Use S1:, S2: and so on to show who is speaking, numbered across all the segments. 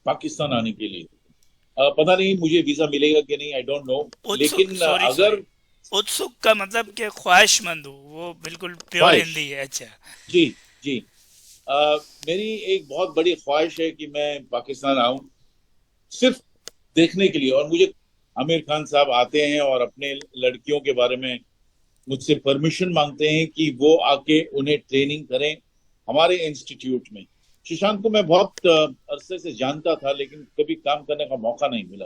S1: पाकिस्तान आने के लिए। पता नहीं मुझे वीजा मिलेगा कि नहीं, आई डोंट नो।
S2: उत्सुक,
S1: लेकिन
S2: सॉरी सॉरी,
S1: अगर
S2: उत्सुक का मतलब कि ख्वाहिशमंद हूँ, वो बिल्कुल प्योर
S1: ख्वाहिश,
S2: हिंदी है। अच्छा।
S1: जी जी, अ, मेरी एक बहुत बड़ी ख्वाहिश है कि मैं पाकिस्तान आऊं, सिर्फ देखने के लिए। और मुझे आमिर खान साहब आते हैं और अपने लड़कियों के बारे में मुझसे परमिशन मांगते हैं कि वो आके उन्हें ट्रेनिंग करें हमारे इंस्टीट्यूट में। सुशांत को मैं बहुत अरसे से जानता था, लेकिन कभी काम करने का मौका नहीं मिला।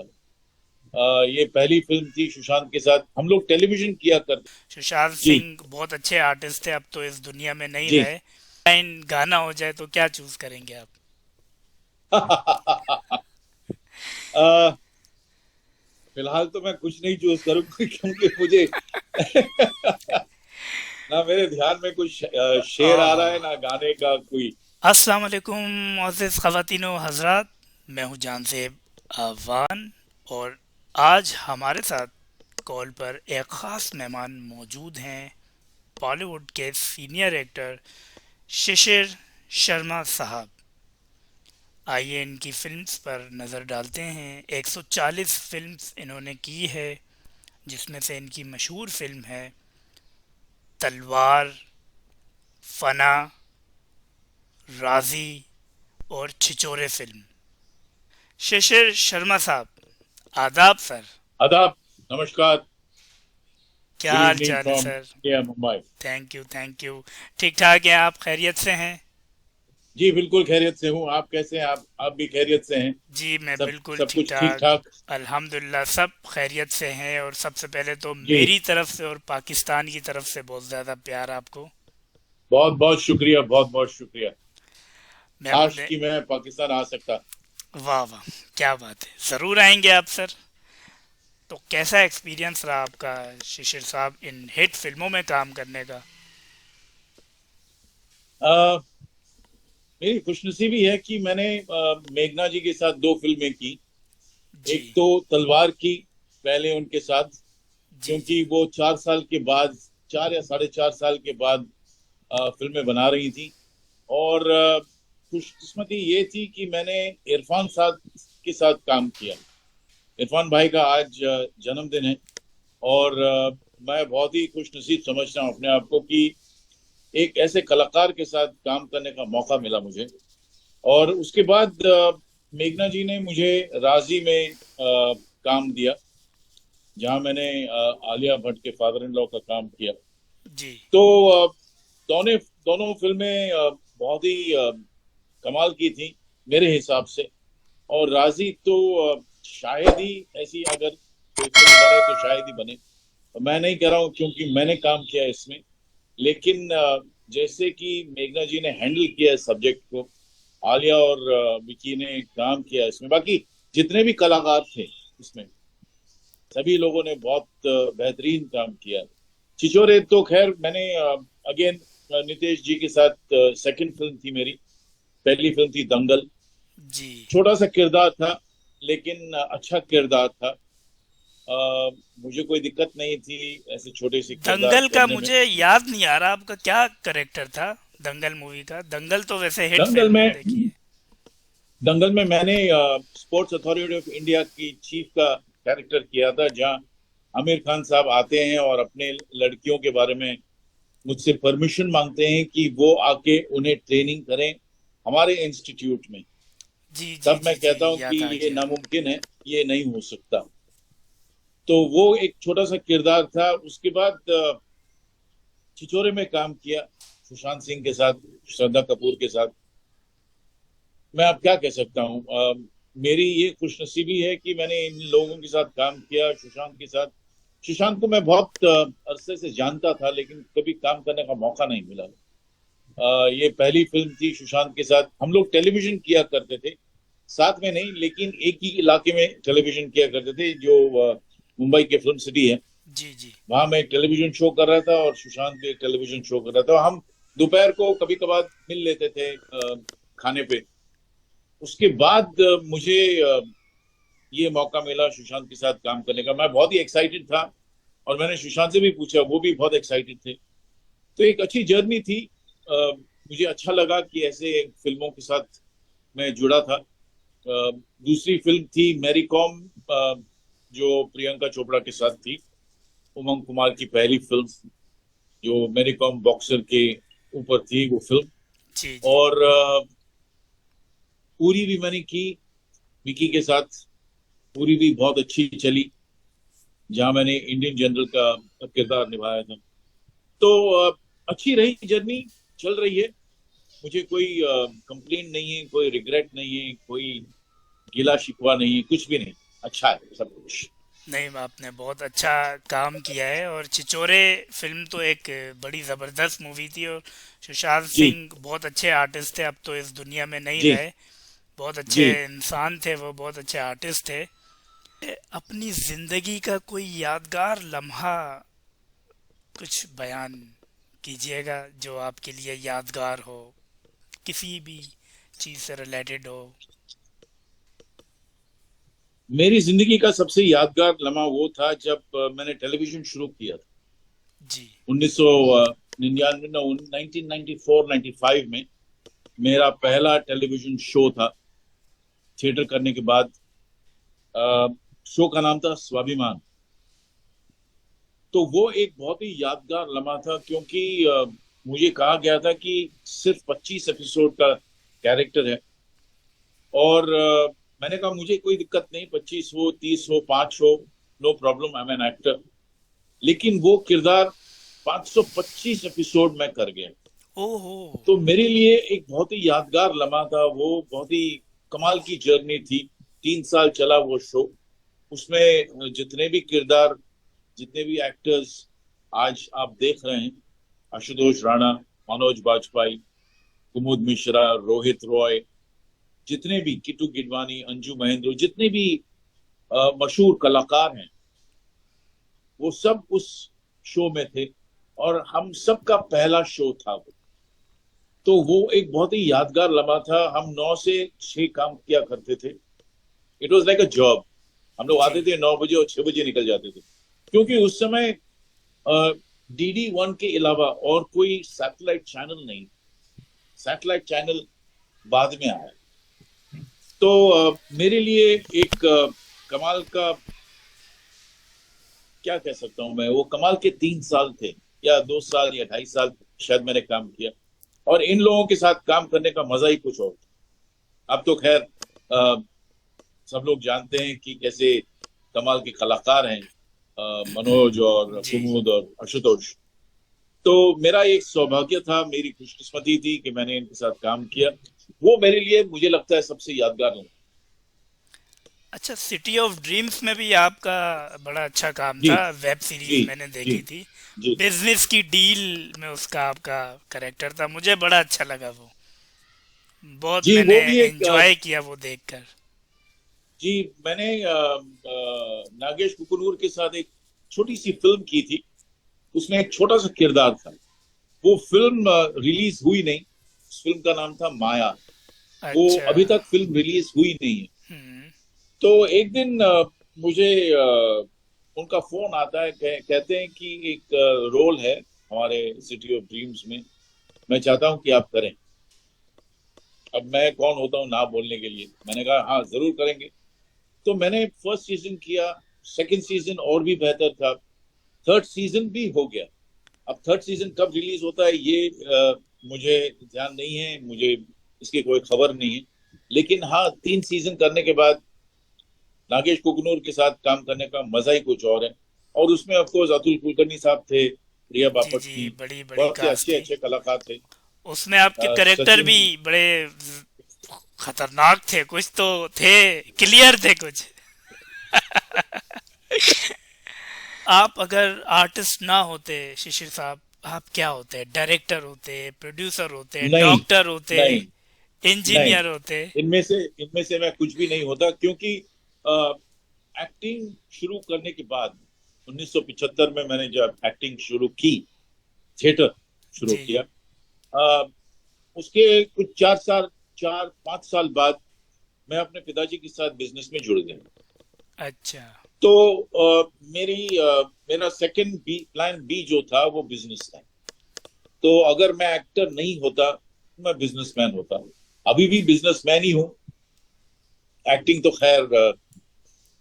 S1: ये पहली फिल्म थी सुशांत के साथ, हम लोग टेलीविजन किया करते।
S2: सुशांत
S1: जी
S2: सिंह बहुत अच्छे आर्टिस्ट थे, अब तो इस दुनिया में नहीं
S1: जी।
S2: रहे। लाइन गाना हो जाए तो क्या चूज करेंगे आप?
S1: अ, फिलहाल तो मैं कुछ नहीं चूज करूंगा क्योंकि मुझे ना मेरे ध्यान में कुछ शेर आ रहा है,
S2: आ,
S1: ना गाने का कोई।
S2: अस्सलाम वालेकुम मुअज़्ज़िज़ ख़वातीन व हज़रात, मैं हूँ जान से अवान, और आज हमारे साथ कॉल पर एक ख़ास मेहमान मौजूद हैं, बॉलीवुड के सीनियर एक्टर शिशिर शर्मा साहब। आइए इनकी फिल्म्स पर नज़र डालते हैं। 140 फिल्म्स इन्होंने की है, जिसमें से इनकी मशहूर फिल्म है तलवार, फना, राजी और छिछोरे फिल्म। शिशिर शर्मा साहब, आदाब सर।
S1: आदाब, नमस्कार।
S2: क्या
S1: गुड
S2: हाल
S1: इवनिंग
S2: चाल है
S1: from
S2: sir?
S1: India, Mumbai.
S2: Thank you, thank you. ठीक ठाक हैं आप? खैरियत से हैं?
S1: जी बिल्कुल खैरियत से हूँ। आप कैसे हैं? आप भी खैरियत से हैं?
S2: जी मैं
S1: सब
S2: बिल्कुल
S1: सब
S2: ठीक
S1: कुछ ठीक
S2: ठाक,
S1: ठाक?
S2: अल्हम्दुलिल्लाह सब खैरियत से हैं। और सबसे पहले तो
S1: जी,
S2: मेरी तरफ से और पाकिस्तान की तरफ से बहुत ज़्यादा प्यार आपको।
S1: बहुत बहुत शुक्रिया, बहुत बहुत शुक्रिया।
S2: मैं
S1: काश
S2: अपने,
S1: कि मैं पाकिस्तान आ सकता।
S2: वाह वाह, क्या बात है, ज़रूर आएंगे आप सर। तो कैसा एक्सपीरियंस रहा आपका शिशिर साहब इन हिट फिल्मों में काम करने का?
S1: अ, मेरी खुशनसीबी है कि मैंने मेघना जी के साथ दो फिल्में की।
S2: जी
S1: एक तो तलवार की, पहले उनके साथ,
S2: जी जी।
S1: क्योंकि वो 4 साल के बाद, 4 या 4.5 साल के बाद फिल्में बना रही थी। और खुशकिस्मती ये थी कि मैंने इरफान साहब के साथ काम किया। इरफान भाई का आज जन्मदिन है। और मैं बहुत ही खुश नसीब समझता हूँ अपने आप को कि एक ऐसे कलाकार के साथ काम करने का मौका मिला मुझे। और उसके बाद मेघना जी ने मुझे राजी में काम दिया, जहाँ मैंने आलिया भट्ट के फादर इन लॉ का काम किया।
S2: जी
S1: तो दोनों दोनों फिल्में बहुत ही कमाल की थी मेरे हिसाब से। और राजी तो शायद ही ऐसी अगर कोई फिल्म बने तो शायद ही बने। मैं नहीं कह रहा हूँ क्योंकि मैंने काम किया इसमें, लेकिन जैसे कि मेघना जी ने हैंडल किया इस सब्जेक्ट को, आलिया और विकी ने काम किया इसमें, बाकी जितने भी कलाकार थे इसमें, सभी लोगों ने बहुत बेहतरीन काम किया। छिछोरे तो खैर मैंने अगेन नितेश जी के साथ, सेकंड फिल्म थी मेरी। पहली फिल्म थी दंगल।
S2: जी।
S1: छोटा सा किरदार था, लेकिन अच्छा किरदार था। मुझे कोई दिक्कत नहीं थी ऐसे छोटे से किरदार
S2: दंगल का
S1: करने में।
S2: मुझे याद नहीं आ रहा आपका क्या करेक्टर था दंगल मूवी का। दंगल तो वैसे हिट
S1: दंगल
S2: फिल्म है,
S1: में
S2: देखिए।
S1: दंगल में मैंने स्पोर्ट्स अथॉरिटी ऑफ इंडिया की चीफ का कैरेक्टर किया था, जहां आमिर खान साहब आते हैं और अपने लड़कियों के बारे में मुझसे परमिशन मांगते हैं कि वो आके उन्हें ट्रेनिंग करें हमारे इंस्टीट्यूट में।
S2: जी जी
S1: तब मैं
S2: जी जी,
S1: कहता हूं कि
S2: याद आ
S1: ये
S2: गया।
S1: नामुमकिन है, ये नहीं हो सकता। तो वो एक छोटा सा किरदार था। उसके बाद छिछोरे में काम किया सुशांत सिंह के साथ, श्रद्धा कपूर के साथ। मैं अब क्या कह सकता हूँ, मेरी ये खुशनसीबी है कि मैंने इन लोगों के साथ काम किया, सुशांत के साथ। सुशांत को मैं बहुत अरसे से जानता था, लेकिन कभी काम करने का मौका नहीं मिला। ये पहली फिल्म थी सुशांत के साथ, हम लोग टेलीविजन किया करते थे, साथ में नहीं लेकिन एक ही इलाके में टेलीविजन किया करते थे, जो मुंबई के फिल्म सिटी है।
S2: जी जी।
S1: वहां मैं एक टेलीविजन शो कर रहा था और सुशांत भी एक टेलीविजन शो कर रहा था। हम दोपहर को कभी कभार मिल लेते थे खाने पे। उसके बाद मुझे ये मौका मिला सुशांत के साथ काम करने का। मैं बहुत ही एक्साइटेड था, और मैंने सुशांत से भी पूछा, वो भी बहुत एक्साइटेड थे। तो एक अच्छी जर्नी थी। मुझे अच्छा लगा कि ऐसे फिल्मों के साथ मैं जुड़ा था। दूसरी फिल्म थी मैरी कॉम, जो प्रियंका चोपड़ा के साथ थी। उमंग कुमार की पहली फिल्म, जो मैरी कॉम बॉक्सर के ऊपर थी वो फिल्म।
S2: जी जी।
S1: और पूरी भी मैंने की विकी के साथ। पूरी भी बहुत अच्छी चली, जहां मैंने इंडियन जनरल का किरदार निभाया था। तो अच्छी रही जर्नी, चल रही है। मुझे कोई कंप्लेन नहीं है, कोई रिग्रेट नहीं है, कोई गिला शिकवा नहीं है, कुछ भी नहीं। अच्छा है सब कुछ।
S2: नहीं, आपने बहुत अच्छा काम किया है। और छिछोरे फिल्म तो एक बड़ी ज़बरदस्त मूवी थी। और सुशांत
S1: जी
S2: सिंह बहुत अच्छे आर्टिस्ट थे, अब तो इस दुनिया में नहीं
S1: जी
S2: रहे। बहुत अच्छे
S1: जी।
S2: इंसान थे वो, बहुत अच्छे आर्टिस्ट थे। अपनी ज़िंदगी का कोई यादगार लम्हा कुछ बयान कीजिएगा जो आपके लिए यादगार हो, किसी भी चीज़ से रिलेटेड हो।
S1: मेरी जिंदगी का सबसे यादगार लम्हा वो था जब मैंने टेलीविजन शुरू किया था।
S2: जी।
S1: 1999 1994 95 में मेरा पहला टेलीविजन शो था। थिएटर करने के बाद शो का नाम था स्वाभिमान। तो वो एक बहुत ही यादगार लम्हा था, क्योंकि मुझे कहा गया था कि सिर्फ 25 एपिसोड का कैरेक्टर है। और मैंने कहा मुझे कोई दिक्कत नहीं, 25 हो, 30 हो, 5 हो, no problem, I am an actor. लेकिन वो किरदार 525 एपिसोड में कर गया।
S2: ओहो।
S1: तो मेरे लिए एक बहुत ही यादगार लम्हा था वो, बहुत ही कमाल की जर्नी थी। 3 साल चला वो शो। उसमें जितने भी किरदार, जितने भी एक्टर्स आज आप देख रहे हैं, आशुतोष राणा, मनोज बाजपेयी, कुमुद मिश्रा, रोहित रॉय, जितने भी किट्टू गिडवानी, अंजू महेंद्र, जितने भी मशहूर कलाकार हैं, वो सब उस शो में थे। और हम सबका पहला शो था वो। तो वो एक बहुत ही यादगार लम्हा था। हम 9 से 6 काम किया करते थे। It was like a job. हम लोग
S2: जी
S1: आते थे 9 बजे और 6 बजे निकल जाते थे, क्योंकि उस समय DD1 के अलावा और कोई सैटेलाइट चैनल नहीं। सैटेलाइट चैनल बाद में आया। तो मेरे लिए एक कमाल का, क्या कह सकता हूं मैं, वो कमाल के 3 साल थे, या 2 साल या 2.5 साल शायद मैंने काम किया। और इन लोगों के साथ काम करने का मजा ही कुछ और था। अब तो खैर सब लोग जानते हैं कि कैसे कमाल के कलाकार हैं मनोज और
S2: जी।
S1: कुमुद और आशुतोष। तो मेरा एक सौभाग्य था, मेरी खुशकिस्मती थी कि मैंने इनके साथ काम किया। वो मेरे लिए, मुझे लगता है, सबसे यादगार हो।
S2: अच्छा, सिटी ऑफ ड्रीम्स में भी आपका बड़ा अच्छा काम
S1: जी
S2: था, वेब
S1: जी
S2: सीरीज मैंने
S1: जी
S2: देखी थी।
S1: जी
S2: बिजनेस की डील में उसका आपका करेक्टर था, मुझे बड़ा अच्छा लगा वो। बहुत
S1: जी।
S2: मैंने
S1: वो भी एक
S2: एंजॉय किया वो देखकर।
S1: जी, मैंने नागेश कुकुनूर के साथ एक छोटी सी फिल्म की थी। उसमें एक छोटा सा किरदार था। वो फिल्म रिलीज हुई नहीं। उस फिल्म का नाम था माया। वो
S2: अच्छा।
S1: अभी तक फिल्म रिलीज हुई नहीं है।
S2: हम्म।
S1: तो एक दिन मुझे उनका फोन आता है, कहते हैं कि एक रोल है हमारे सिटी ऑफ ड्रीम्स में, मैं चाहता हूं कि आप करें। अब मैं कौन होता हूँ ना बोलने के लिए। मैंने कहा हाँ जरूर करेंगे। तो मैंने फर्स्ट सीजन किया। सेकंड सीजन और भी बेहतर था। थर्ड सीजन भी हो गया। अब थर्ड सीजन कब रिलीज होता है ये मुझे ध्यान नहीं है, मुझे इसकी कोई खबर नहीं है। लेकिन हाँ, 3 सीजन करने के बाद नागेश कुकनूर के साथ काम करने का मजा ही कुछ और है। और उसमें ऑफकोर्स अतुल कुलकर्णी साहब थे, प्रिया
S2: जी
S1: बापट
S2: जी,
S1: थी,
S2: बड़ी बड़ी
S1: बहुत से
S2: कास्ट
S1: अच्छे
S2: थी।
S1: अच्छे कलाकार थे।
S2: उसमें आपके करेक्टर
S1: सचिन।
S2: भी बड़े खतरनाक थे, कुछ तो थे, क्लियर थे कुछ। आप अगर आर्टिस्ट ना होते शिशिर साहब, आप क्या होते? डायरेक्टर होते, प्रोड्यूसर होते,
S1: नहीं
S2: डॉक्टर होते,
S1: नहीं नहीं,
S2: इंजीनियर होते?
S1: इनमें से मैं कुछ भी नहीं होता, क्योंकि एक्टिंग शुरू करने के बाद 1975 में मैंने जब एक्टिंग शुरू की, थिएटर शुरू
S2: जी।
S1: किया, अ, उसके कुछ 4 साल, 4-5 साल बाद मैं अपने पिताजी के साथ बिजनेस में जुड़ गया।
S2: अच्छा।
S1: तो मेरा सेकंड बी, प्लान बी जो था वो बिजनेस था। तो अगर मैं एक्टर नहीं होता, मैं बिजनेसमैन होता। अभी भी बिजनेसमैन ही हूँ। एक्टिंग तो खैर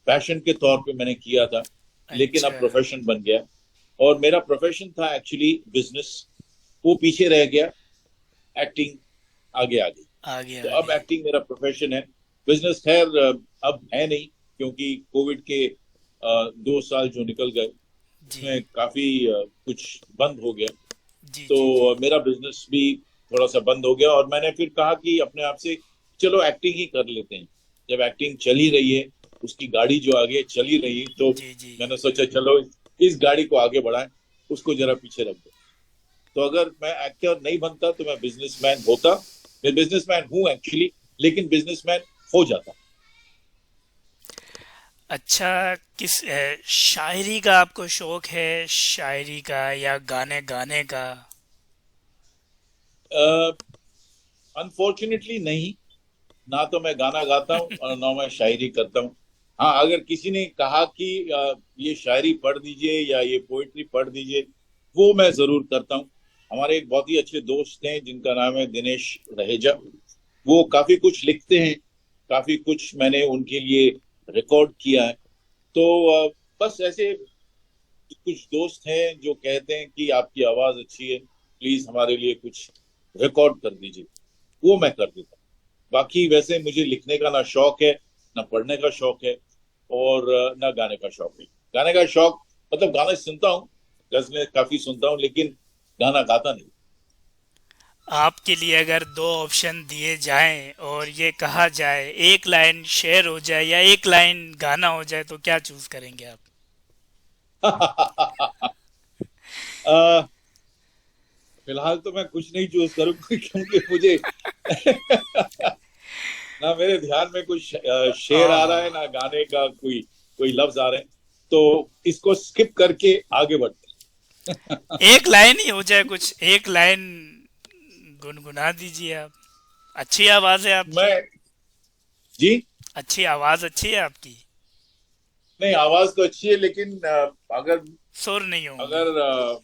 S1: पैशन के तौर पे मैंने किया था, लेकिन अब
S2: अच्छा।
S1: प्रोफेशन बन गया। और मेरा प्रोफेशन था एक्चुअली बिजनेस, वो पीछे रह गया, एक्टिंग आगे आ गई।
S2: आगे
S1: तो
S2: आ
S1: अब
S2: गई।
S1: एक्टिंग मेरा प्रोफेशन है। बिजनेस खैर अब है नहीं, क्योंकि कोविड के 2 साल जो निकल गए
S2: जी
S1: उसमें काफी कुछ बंद हो गया।
S2: जी
S1: तो
S2: जी जी।
S1: मेरा बिजनेस भी थोड़ा सा बंद हो गया, और मैंने फिर कहा कि अपने आप से चलो एक्टिंग ही कर लेते हैं। जब एक्टिंग चल ही रही है, उसकी गाड़ी जो आगे चल ही रही है, तो
S2: जी जी।
S1: मैंने सोचा चलो इस गाड़ी को आगे बढ़ाएं, उसको जरा पीछे रख दो। तो अगर मैं एक्टर नहीं बनता तो मैं बिजनेसमैन होता। मैं बिजनेसमैन हूं एक्चुअली, लेकिन बिजनेसमैन हो जाता।
S2: अच्छा, शायरी का आपको शौक है, शायरी का या गाने गाने का?
S1: अनफॉर्चुनेटली नहीं, ना तो मैं गाना गाता हूँ और ना मैं शायरी करता हूँ। हाँ, अगर किसी ने कहा कि ये शायरी पढ़ दीजिए या ये पोइट्री पढ़ दीजिए, वो मैं जरूर करता हूँ। हमारे एक बहुत ही अच्छे दोस्त हैं जिनका नाम है दिनेश रहेजा, वो काफी कुछ लिखते हैं, काफी कुछ मैंने उनके लिए रिकॉर्ड किया है। तो बस ऐसे कुछ दोस्त हैं जो कहते हैं कि आपकी आवाज अच्छी है, प्लीज हमारे लिए कुछ रिकॉर्ड कर दीजिए, वो मैं कर देता हूँ। बाकी वैसे मुझे लिखने का ना शौक है, ना पढ़ने का शौक है, और ना गाने का शौक है। गाने का शौक मतलब गाना सुनता हूँ, गजलें काफी सुनता हूँ, लेकिन गाना गाता नहीं।
S2: आपके लिए अगर दो ऑप्शन दिए जाएं और ये कहा जाए एक लाइन शेर हो जाए या एक लाइन गाना हो जाए, तो क्या चूज करेंगे आप?
S1: अ, फिलहाल तो मैं कुछ नहीं चूज करूंगा, क्योंकि मुझे ना मेरे ध्यान में कुछ शेर आ रहा
S2: आहा।
S1: है, ना गाने का कोई कोई लफ्ज आ रहे हैं। तो इसको स्किप करके आगे बढ़ते हैं।
S2: एक लाइन ही हो जाए, कुछ एक लाइन गुनगुना दीजिए आप। अच्छी आवाज है आपकी।
S1: मैं जी,
S2: अच्छी आवाज, अच्छी है आपकी।
S1: नहीं आवाज तो अच्छी है, लेकिन अगर
S2: सुर नहीं होंगे।
S1: अगर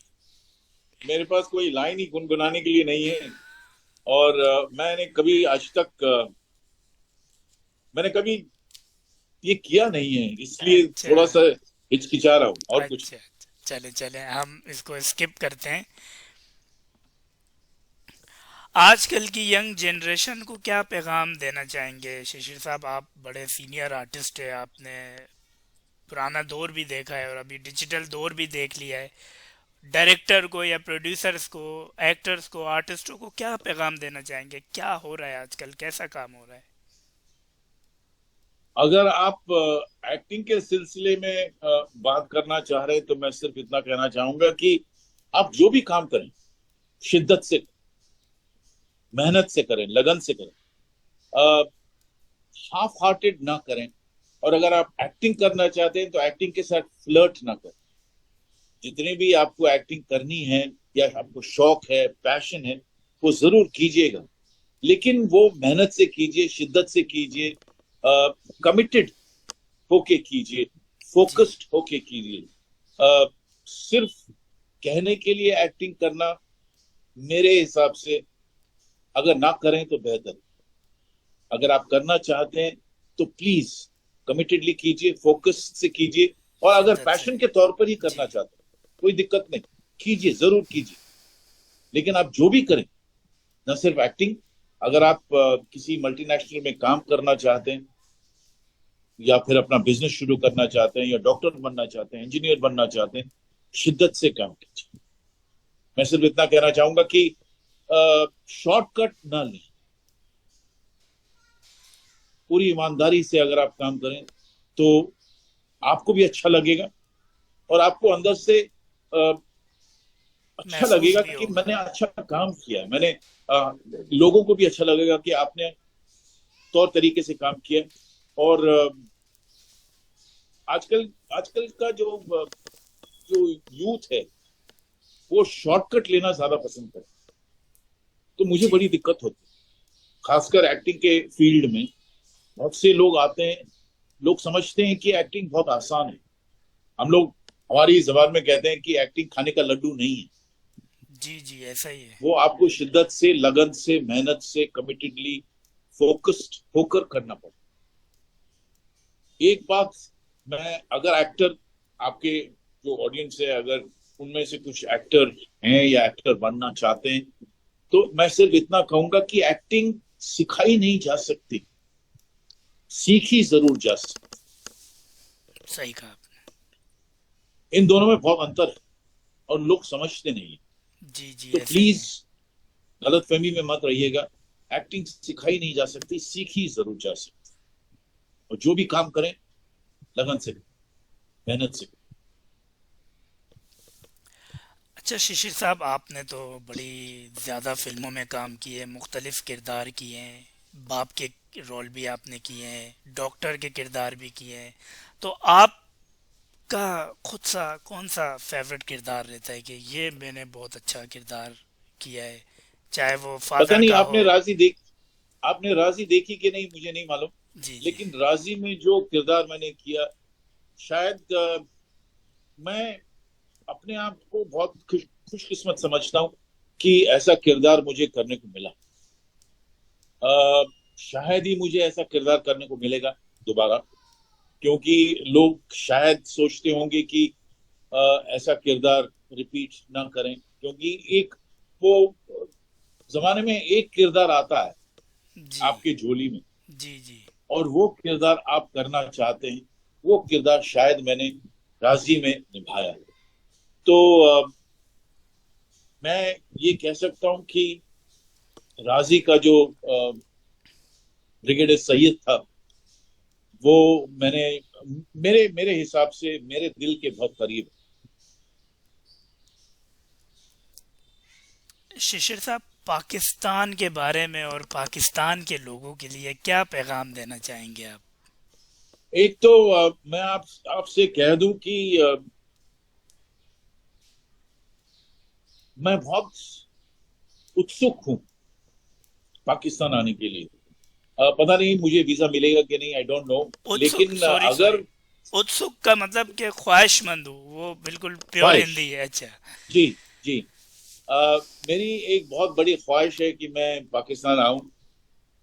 S1: मेरे पास कोई लाइन ही गुनगुनाने के लिए नहीं है, और मैंने कभी आज तक मैंने कभी ये किया नहीं है, इसलिए
S2: अच्छा
S1: थोड़ा सा हिचकिचा रहा हूँ, और कुछ
S2: अच्छा अच्छा। चले चले, हम इसको स्किप करते हैं। आजकल की यंग जनरेशन को क्या पैगाम देना चाहेंगे शिशिर साहब? आप बड़े सीनियर आर्टिस्ट है, आपने पुराना दौर भी देखा है और अभी डिजिटल दौर भी देख लिया है। डायरेक्टर को या प्रोड्यूसर्स को, एक्टर्स को, आर्टिस्टों को क्या पैगाम देना चाहेंगे? क्या हो रहा है आजकल, कैसा काम हो रहा है?
S1: अगर आप एक्टिंग के सिलसिले में बात करना चाह रहे हैं, तो मैं सिर्फ इतना कहना चाहूंगा कि आप जो भी काम करें, शिद्दत से, मेहनत से करें, लगन से करें, हाफ हार्टेड ना करें। और अगर आप एक्टिंग करना चाहते हैं तो एक्टिंग के साथ फ्लर्ट ना करें। जितनी भी आपको एक्टिंग करनी है, या आपको शौक है, पैशन है, वो जरूर कीजिएगा, लेकिन वो मेहनत से कीजिए, शिद्दत से कीजिए, कमिटेड होके कीजिए,
S2: जी।
S1: फोकस्ड होके कीजिए। सिर्फ कहने के लिए एक्टिंग करना, मेरे हिसाब से अगर ना करें तो बेहतर है। अगर आप करना चाहते हैं तो प्लीज कमिटेडली कीजिए, फोकस से कीजिए। और अगर
S2: शिद्दत से।
S1: पैशन के तौर पर ही
S2: जी।
S1: करना चाहते हैं, कोई दिक्कत नहीं, कीजिए, जरूर कीजिए। लेकिन आप जो भी करें, न सिर्फ एक्टिंग, अगर आप किसी मल्टीनेशनल में काम करना चाहते हैं, या फिर अपना बिजनेस शुरू करना चाहते हैं, या डॉक्टर बनना चाहते हैं, इंजीनियर बनना चाहते हैं, शिद्दत से काम कीजिए। मैं सिर्फ इतना कहना चाहूंगा कि शॉर्टकट ना लें, पूरी ईमानदारी से अगर आप काम करें तो आपको भी अच्छा लगेगा, और आपको अंदर से अ, अच्छा
S2: महसूस
S1: लगेगा
S2: भी
S1: कि
S2: होगा।
S1: मैंने अच्छा काम किया है। मैंने लोगों को भी अच्छा लगेगा कि आपने तौर तरीके से काम किया है। और आजकल आजकल का जो यूथ है, वो शॉर्टकट लेना ज्यादा पसंद करता है। तो मुझे
S2: जी
S1: बड़ी दिक्कत होती है, खासकर एक्टिंग के फील्ड में। बहुत से लोग आते हैं, लोग समझते हैं कि एक्टिंग बहुत आसान है। हम लोग हमारी जबान में कहते हैं कि एक्टिंग खाने का लड्डू नहीं है।
S2: जी जी, ऐसा ही है।
S1: वो आपको शिद्दत से, लगन से, मेहनत से, कमिटेडली फोकस्ड होकर करना पड़ता एक बात, मैं अगर एक्टर, आपके जो ऑडियंस है, अगर उनमें से कुछ एक्टर हैं या एक्टर बनना चाहते हैं, तो मैं सिर्फ इतना कहूंगा कि एक्टिंग सिखाई नहीं जा सकती, सीखी जरूर जा सकती।
S2: सही कहा आपने।
S1: इन दोनों में बहुत अंतर है और लोग समझते नहीं है।
S2: जी जी,
S1: तो
S2: ऐसे ही
S1: प्लीज
S2: है।
S1: गलतफहमी में मत रहिएगा। एक्टिंग सिखाई नहीं जा सकती, सीखी जरूर जा सकती। और जो भी काम करें, लगन से, मेहनत से।
S2: अच्छा शिशिर साहब, आपने तो बड़ी ज़्यादा फिल्मों में काम किए, मुख्तलिफ किरदार किए हैं, बाप के रोल भी आपने किए हैं, डॉक्टर के किरदार भी किए हैं। तो आपका खुद सा कौन सा फेवरेट किरदार रहता है कि ये मैंने बहुत अच्छा किरदार किया है, चाहे वो
S1: पता
S2: फादर
S1: नहीं
S2: का हो?
S1: आपने राजी देखी कि नहीं, मुझे नहीं मालूम।
S2: जी जी।
S1: लेकिन राजी में जो किरदार मैंने किया, शायद मैं अपने आप को बहुत खुशकिस्मत समझता हूँ कि ऐसा किरदार मुझे करने को मिला। अ, शायद ही मुझे ऐसा किरदार करने को मिलेगा दोबारा, क्योंकि लोग शायद सोचते होंगे कि ऐसा किरदार रिपीट ना करें, क्योंकि एक वो जमाने में एक किरदार आता है
S2: जी
S1: आपके झोली में,
S2: जी। जी
S1: और वो किरदार आप करना चाहते हैं। वो किरदार शायद मैंने राजी में निभाया है। तो मैं ये कह सकता हूँ कि राजी का जो ब्रिगेडियर सैयद था, वो मैंने, मेरे मेरे हिसाब से मेरे दिल के बहुत करीब।
S2: शिशिर साहब, पाकिस्तान के बारे में और पाकिस्तान के लोगों के लिए क्या पैगाम देना चाहेंगे आप?
S1: एक तो मैं आपसे कह दूं कि मैं बहुत उत्सुक हूं पाकिस्तान आने के लिए। पता नहीं मुझे वीजा मिलेगा कि नहीं, आई डोंट नो।
S2: उत्सुक,
S1: लेकिन
S2: सॉरी सॉरी,
S1: अगर
S2: उत्सुक का मतलब कि ख्वाहिशमंद हूँ, वो बिल्कुल प्योर
S1: ख्वाहिश,
S2: हिंदी है। अच्छा।
S1: जी जी, मेरी एक बहुत बड़ी ख्वाहिश है कि मैं पाकिस्तान आऊं,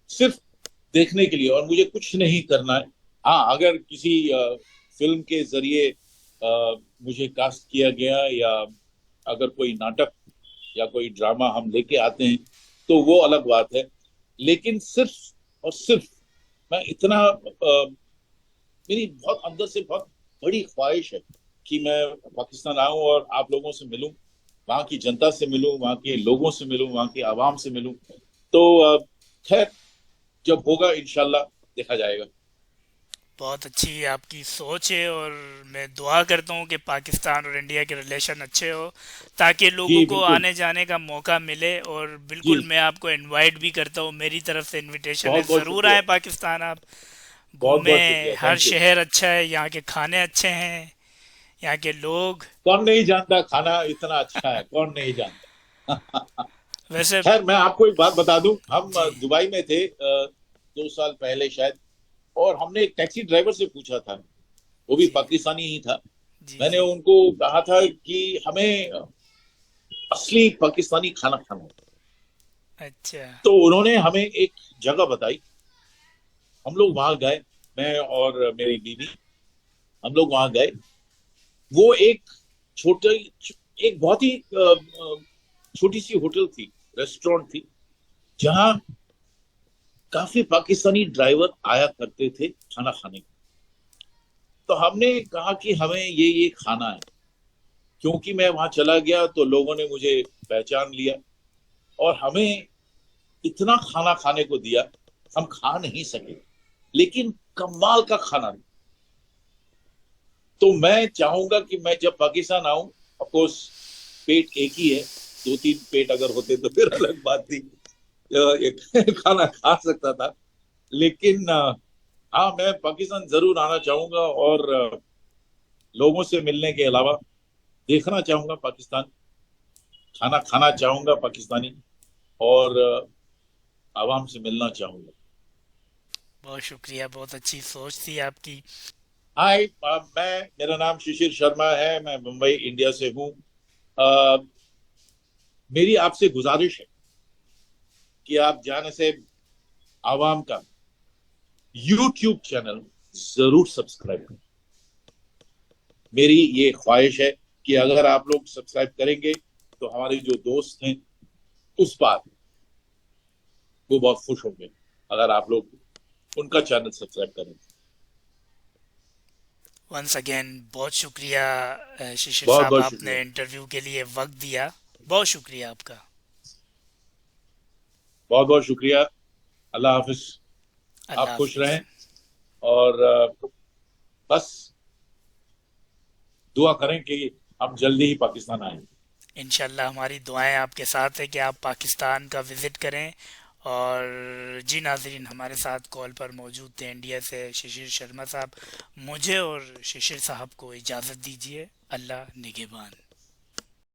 S1: सिर्फ देखने के लिए, और मुझे कुछ नहीं करना है। हाँ, अगर किसी फिल्म के जरिए मुझे कास्ट किया गया, या अगर कोई नाटक या कोई ड्रामा हम लेके आते हैं, तो वो अलग बात है। लेकिन सिर्फ और सिर्फ मैं इतना, मेरी बहुत अंदर से बहुत बड़ी ख्वाहिश है कि मैं पाकिस्तान आऊं और आप लोगों से मिलूं, वहां की जनता से मिलूं, वहां के लोगों से मिलूं, वहां के आवाम से मिलूं। तो खैर, जब होगा इंशाल्लाह देखा जाएगा।
S2: बहुत अच्छी आपकी सोच है, और मैं दुआ करता हूँ कि पाकिस्तान और इंडिया के रिलेशन अच्छे हो, ताकि लोगों
S1: जी
S2: को
S1: बिल्कुल।
S2: आने जाने का मौका मिले। और
S1: जी,
S2: बिल्कुल मैं आपको इनवाइट भी करता हूँ, मेरी तरफ से इनविटेशन है,
S1: बहुत बहुत
S2: ज़रूर
S1: शुक्रिया।
S2: आए पाकिस्तान आप।
S1: बहुत बहुत शुक्रिया,
S2: घूमें, हर
S1: थैंक यू।
S2: शहर अच्छा है, यहाँ के खाने अच्छे हैं, यहाँ के लोग।
S1: कौन नहीं जानता खाना इतना अच्छा है, कौन नहीं जानता।
S2: वैसे।
S1: खैर, मैं आपको एक बात बता दूं, हम
S2: जी
S1: दुबई में थे 2 साल पहले शायद, और हमने एक टैक्सी ड्राइवर से पूछा था, वो भी
S2: जी
S1: पाकिस्तानी ही था।
S2: जी।
S1: मैंने
S2: जी।
S1: उनको कहा था कि हमें असली पाकिस्तानी खाना खाना है।
S2: अच्छा।
S1: तो उन्होंने हमें एक जगह बताई, हम लोग वहां गए, मैं और मेरी बीवी, हम लोग वहां गए। वो एक छोटे एक बहुत ही छोटी सी होटल थी, रेस्टोरेंट थी, जहां काफी पाकिस्तानी ड्राइवर आया करते थे खाना खाने के। तो हमने कहा कि हमें ये खाना है। क्योंकि मैं वहां चला गया तो लोगों ने मुझे पहचान लिया, और हमें इतना खाना खाने को दिया, हम खा नहीं सके, लेकिन कमाल का खाना। तो मैं चाहूंगा कि मैं जब पाकिस्तान आऊं, ऑफ कोर्स पेट एक ही है, 2-3 पेट अगर होते तो फिर अलग बात थी, एक खाना खा सकता था। लेकिन हाँ, मैं पाकिस्तान जरूर आना चाहूंगा, और लोगों से मिलने के अलावा देखना चाहूंगा पाकिस्तान, खाना खाना चाहूंगा पाकिस्तानी, और आवाम से मिलना चाहूंगा।
S2: बहुत शुक्रिया, बहुत अच्छी सोच थी आपकी।
S1: हाय, मेरा नाम शिशिर शर्मा है, मैं मुंबई इंडिया से हूँ। अ, मेरी आपसे गुजारिश है कि आप जाने से आवाम का यूट्यूब चैनल जरूर सब्सक्राइब करें। मेरी ये ख्वाहिश है कि अगर आप लोग सब्सक्राइब करेंगे तो हमारे जो दोस्त हैं उस बार वो बहुत खुश होंगे अगर आप लोग उनका चैनल सब्सक्राइब करें।
S2: वंस अगेन बहुत शुक्रिया शिशिर
S1: बहुत
S2: साहब,
S1: बहुत
S2: आपने
S1: शुक्रिया।
S2: इंटरव्यू के लिए वक्त दिया। बहुत शुक्रिया आपका।
S1: बहुत बहुत शुक्रिया। अल्लाह हाफिज। आप
S2: अल्लाह
S1: खुश
S2: हाफिज।
S1: रहें। और बस दुआ करें कि हम जल्दी ही पाकिस्तान आए।
S2: इंशाल्लाह हमारी दुआएं आपके साथ है कि आप पाकिस्तान का विज़िट करें। और जी नाजरीन, हमारे साथ कॉल पर मौजूद थे इंडिया से शिशिर शर्मा साहब। मुझे और शिशिर साहब को इजाज़त दीजिए। अल्लाह निगहबान।